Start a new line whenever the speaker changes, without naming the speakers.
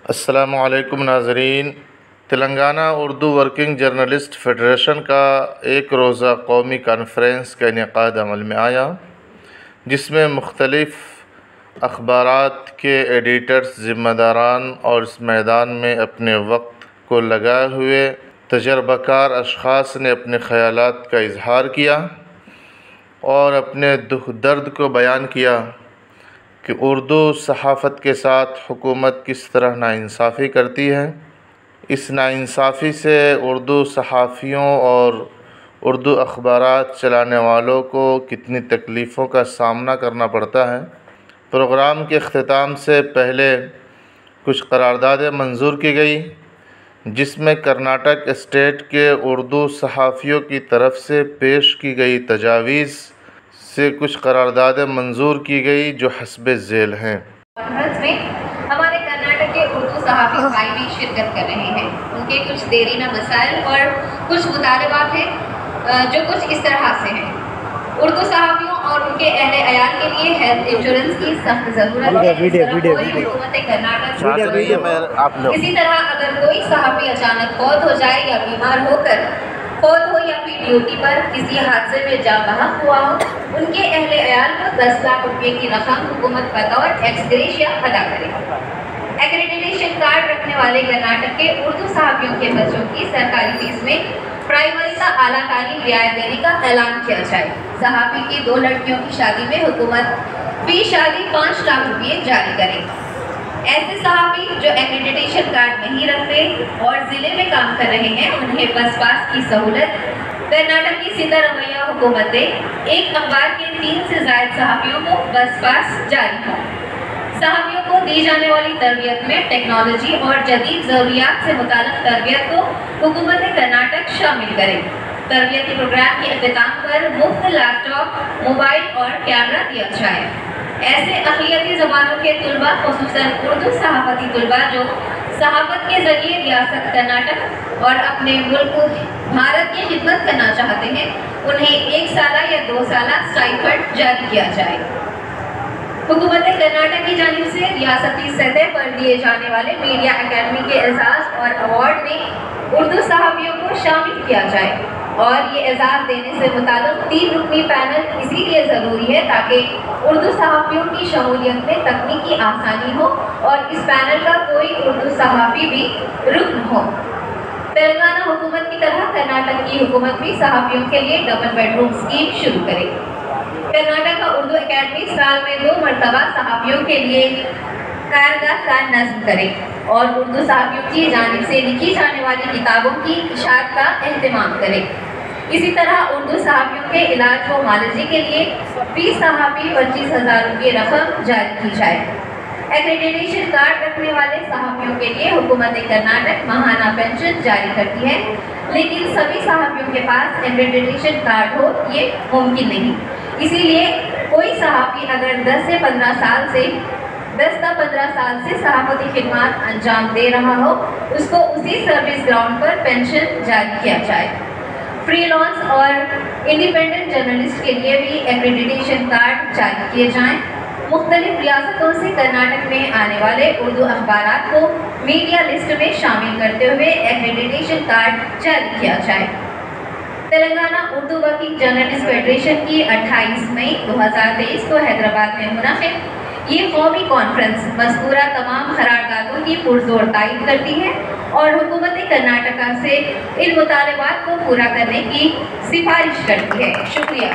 السلام علیکم ناظرین، Telangana Urdu working journalist federation کا ایک روزہ قومی کانفرنس کا انعقاد عمل میں آیا، جس میں مختلف اخبارات کے ایڈیٹرز، ذمہ داران اور اس میدان میں اپنے وقت کو لگائے ہوئے تجربہ کار اشخاص نے اپنے خیالات کا اظہار کیا اور اپنے دکھ درد کو بیان کیا کہ اردو صحافت کے ساتھ حکومت کس طرح ناانصافی کرتی ہے۔ اس ناانصافی سے اردو صحافیوں اور اردو اخبارات چلانے والوں کو کتنی تکلیفوں کا سامنا کرنا پڑتا ہے۔ پروگرام کے اختتام سے پہلے کچھ قراردادیں منظور کی گئی، جس میں کرناٹک اسٹیٹ کے اردو صحافیوں کی طرف سے پیش کی گئی تجاویز سے کچھ قراردادیں منظور کی گئی جو حسب ذیل ہیں۔
کانفرنس میں ہمارے کرناٹک کے اردو صحافی بھائی بھی شرکت کر رہے ہیں۔ ان کے کچھ دیرینہ مسائل اور کچھ مطالبات ہیں جو کچھ اس طرح سے ہیں۔ اردو صحافیوں اور ان کے اہل عیال کے لیے ہیلتھ انشورنس کی سخت ضرورت ہے۔ حکومت کرناٹک اسی طرح اگر کوئی صحافی اچانک فوت ہو جائے یا بیمار ہو کر فوت ہو یا پھر ڈیوٹی پر کسی حادثے میں جاں بحق ہوا ہو، ان کے اہل عیال کو 10 لاکھ روپے کی رقم حکومت بطور ایکس گریشیا ادا کرے۔ ایکریڈیٹیشن کارڈ رکھنے والے کرناٹک کے اردو صحافیوں کے بچوں کی سرکاری فیس میں پرائمری تا اعلیٰ تعلیم رعایت دینے کا اعلان کیا جائے۔ صحافی کی 2 لڑکیوں کی شادی میں حکومت فی شادی 5 لاکھ روپے جاری کرے۔ ایسے صحافی جو ایکریڈیٹیشن کارڈ نہیں رکھتے اور ضلع میں کام کر رہے ہیں، انہیں بس پاس کی سہولت۔ کرناٹک کی سیدھا رویہ حکومت نے ایک اخبار کے 3 سے زائد صحافیوں کو بس پاس جاری ہو۔ صحافیوں کو دی جانے والی تربیت میں ٹیکنالوجی اور جدید ضروریات سے متعلق تربیت کو حکومت کرناٹک شامل کرے۔ تربیتی پروگرام کے اختتام پر مفت لیپ ٹاپ، موبائل اور کیمرہ دیا جائے۔ ایسے اقلیتی زبانوں کے طلباء، خصوصاً اردو صحافتی طلباء جو صحافت کے ذریعے ریاست کرناٹک اور اپنے ملک بھارت کی خدمت کرنا چاہتے ہیں، انہیں 1 سالہ یا 2 سالہ اسٹائپنڈ جاری کیا جائے۔ حکومت کرناٹک کی جانب سے ریاستی سطح پر دیے جانے والے میڈیا اکیڈمی کے اعزاز اور ایوارڈ میں اردو صحافیوں کو شامل کیا جائے، اور یہ اعزاز دینے سے متعلق 3 رکنی پینل اسی لیے ضروری ہے تاکہ اردو صحافیوں کی شمولیت میں تکنیکی آسانی ہو اور اس پینل کا کوئی اردو صحافی بھی رکن ہو۔ تلنگانہ حکومت کی طرح کرناٹک کی حکومت بھی صحافیوں کے لیے ڈبل بیڈ روم اسکیم شروع کرے۔ کرناٹک کا اردو اکیڈمی سال میں 2 مرتبہ صحافیوں کے لیے کارگاہ کا نصب کرے اور اردو صحافیوں کی جانب سے لکھی جانے والی کتابوں کی اشاعت کا اہتمام کرے۔ اسی طرح اردو صحافیوں کے علاج و معالجے کے لیے فی صحافی 25,000 روپے رقم جاری کی جائے۔ ایکریڈیٹیشن کارڈ رکھنے والے صحافیوں کے لیے حکومت کرناٹک ماہانہ پینشن جاری کرتی ہے، لیکن سبھی صحافیوں کے پاس ایکریڈیٹیشن کارڈ ہو یہ ممکن نہیں۔ اسی لیے کوئی صحافی اگر 10 تا 15 سال سے صحافتی خدمات انجام دے رہا ہو، اس کو اسی سروس گراؤنڈ پر پینشن جاری کیا جائے۔ فری لانس اور انڈیپینڈنٹ جرنلسٹ کے لیے بھی ایکریڈیٹیشن کارڈ جاری کیے جائیں۔ مختلف ریاستوں سے کرناٹک میں آنے والے اردو اخبارات کو میڈیا لسٹ میں شامل کرتے ہوئے ایکریڈیٹیشن کارڈ جاری کیا جائے۔ Telangana Urdu working journalist federation کی 28 مئی 2023 کو حیدرآباد میں منعقد یہ قومی کانفرنس مذکورہ تمام قراردادوں کی پرزور تائید کرتی ہے اور حکومت کرناٹک سے ان مطالبات کو پورا کرنے کی سفارش کرتی ہے۔ شکریہ۔